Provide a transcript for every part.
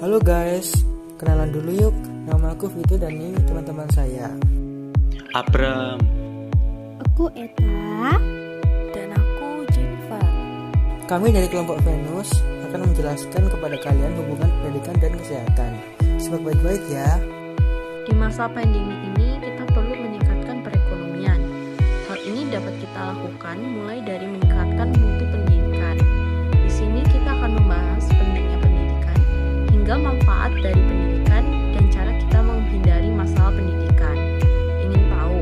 Halo guys, kenalan dulu yuk. Nama aku Vito dan ini teman-teman saya. Abram. Aku Eta. Dan aku Jennifer. Kami dari kelompok Venus akan menjelaskan kepada kalian hubungan pendidikan dan kesehatan. Simak baik-baik ya. Di masa pandemi ini kita perlu meningkatkan perekonomian. Hal ini dapat kita lakukan mulai dari meningkatkan mutu pendidikan. Di sini kita akan membahas pentingnya pendidikan hingga manfaat dari pendidikan dan cara kita menghindari masalah pendidikan. Ingin tahu?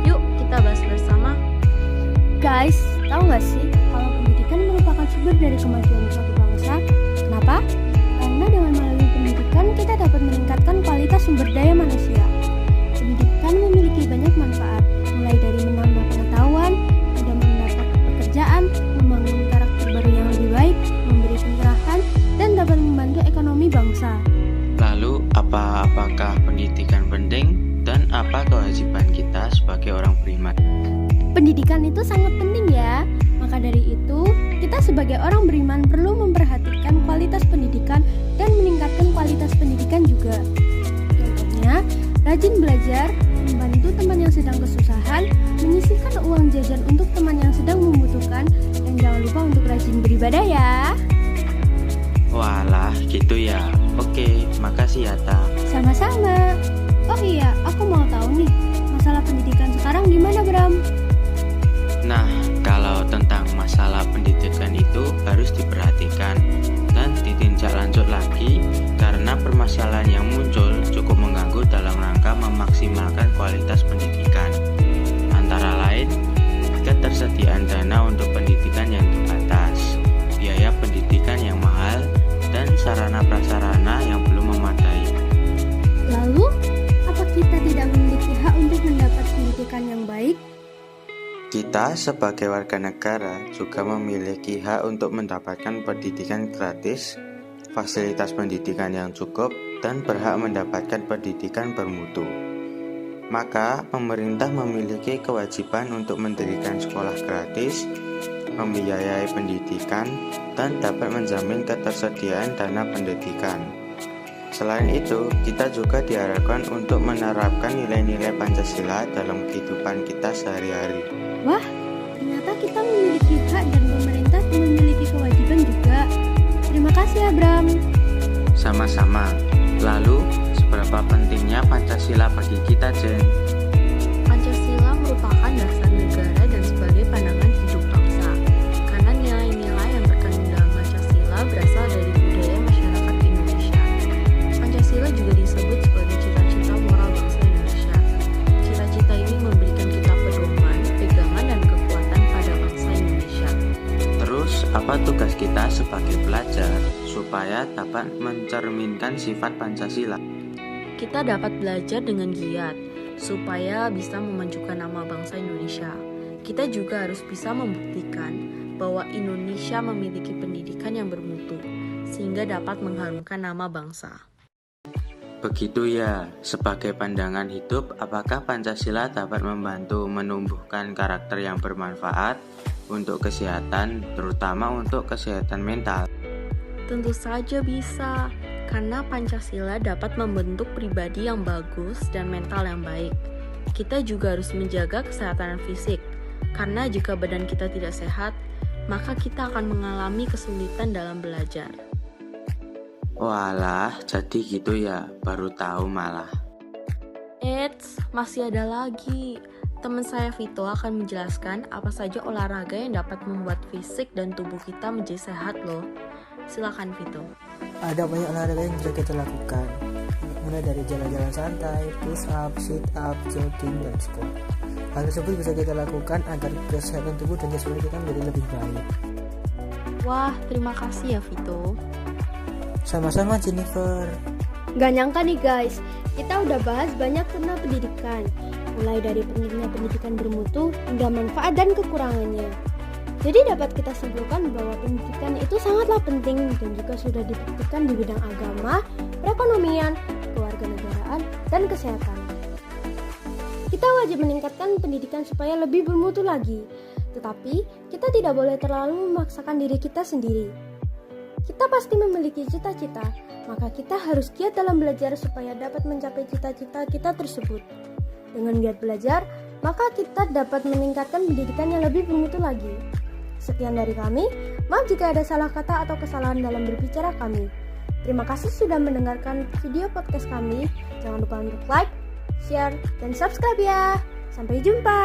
Yuk kita bahas bersama. Guys, tahu nggak sih kalau pendidikan merupakan sumber dari kemajuan suatu bangsa? Kenapa? Karena dengan melalui pendidikan kita dapat meningkatkan kualitas sumber daya manusia. Pendidikan memiliki banyak manfaat, mulai dari menambah pengetahuan, hingga mendapat pekerjaan, membangun karakter baru yang lebih baik, memberi pencerahan, dan dapat membantu ekonomi bangsa. Lalu apakah pendidikan penting dan apa kewajiban kita sebagai orang beriman? Pendidikan itu sangat penting ya. Maka dari itu, kita sebagai orang beriman perlu memperhatikan kualitas pendidikan dan meningkatkan kualitas pendidikan juga. Contohnya, rajin belajar, membantu teman yang sedang kesusahan, menyisihkan uang jajan untuk teman yang sedang membutuhkan, dan jangan lupa untuk rajin beribadah ya. Walah, gitu ya. Oke, makasih ya, Ta. Sama-sama. Oh iya, aku mau tahu nih, masalah pendidikan sekarang gimana, Bram? Nah, kalau tentang masalah pendidikan itu harus diperhatikan dan ditinjak lanjut lagi karena permasalahan yang muncul cukup mengganggu dalam rangka memaksimalkan kualitas pendidikan. Antara lain, ketersediaan dana untuk pendidikan yang terbatas, biaya pendidikan yang mahal, dan sarana-prasarana yang belum memadai. Lalu, apa kita tidak memiliki hak untuk mendapat pendidikan yang baik? Kita sebagai warga negara juga memiliki hak untuk mendapatkan pendidikan gratis, fasilitas pendidikan yang cukup, dan berhak mendapatkan pendidikan bermutu. Maka, pemerintah memiliki kewajiban untuk mendirikan sekolah gratis, membiayai pendidikan, dan dapat menjamin ketersediaan dana pendidikan. Selain itu, kita juga diharapkan untuk menerapkan nilai-nilai Pancasila dalam kehidupan kita sehari-hari. Wah, ternyata kita memiliki hak dan pemerintah memiliki kewajiban juga. Terima kasih ya, Bram. Sama-sama. Lalu, seberapa pentingnya Pancasila bagi kita, Jen? Pancasila merupakan dasar negara dan sebagai pandangan hidup bangsa. Karena nilai-nilai yang terkandung dalam Pancasila berasal dari budaya masyarakat Indonesia. Pancasila juga disebut sebagai cita-cita moral bangsa Indonesia. Cita-cita ini memberikan kita pedoman, pegangan, dan kekuatan pada bangsa Indonesia. Terus, apa tugas kita sebagai pelajar supaya dapat mencerminkan sifat Pancasila? Kita dapat belajar dengan giat supaya bisa memajukan nama bangsa Indonesia. Kita juga harus bisa membuktikan bahwa Indonesia memiliki pendidikan yang bermutu sehingga dapat mengharumkan nama bangsa. Begitu ya, sebagai pandangan hidup, apakah Pancasila dapat membantu menumbuhkan karakter yang bermanfaat untuk kesehatan, terutama untuk kesehatan mental? Tentu saja bisa, karena Pancasila dapat membentuk pribadi yang bagus dan mental yang baik. Kita juga harus menjaga kesehatan fisik, karena jika badan kita tidak sehat, maka kita akan mengalami kesulitan dalam belajar. Walah, jadi gitu ya, baru tahu malah. Eits, masih ada lagi. Teman saya Vito akan menjelaskan apa saja olahraga yang dapat membuat fisik dan tubuh kita menjadi sehat loh. Silakan Vito. Ada banyak olahraga yang bisa kita lakukan, mulai dari jalan-jalan santai, push up, sit up, jogging, dan squat. Hal tersebut bisa kita lakukan agar kesehatan tubuh dan jasmani kita menjadi lebih baik. Wah, terima kasih ya Vito. Sama-sama Jennifer. Gak nyangka nih guys, kita udah bahas banyak tentang pendidikan, mulai dari pentingnya pendidikan bermutu hingga manfaat dan kekurangannya. Jadi dapat kita simpulkan bahwa pendidikan itu sangatlah penting dan juga sudah dibuktikan di bidang agama, perekonomian, kewarganegaraan, dan kesehatan. Kita wajib meningkatkan pendidikan supaya lebih bermutu lagi, tetapi kita tidak boleh terlalu memaksakan diri kita sendiri. Kita pasti memiliki cita-cita, maka kita harus giat dalam belajar supaya dapat mencapai cita-cita kita tersebut. Dengan giat belajar, maka kita dapat meningkatkan pendidikan yang lebih bermutu lagi. Sekian dari kami, maaf jika ada salah kata atau kesalahan dalam berbicara kami. Terima kasih sudah mendengarkan video podcast kami. Jangan lupa untuk like, share, dan subscribe ya. Sampai jumpa.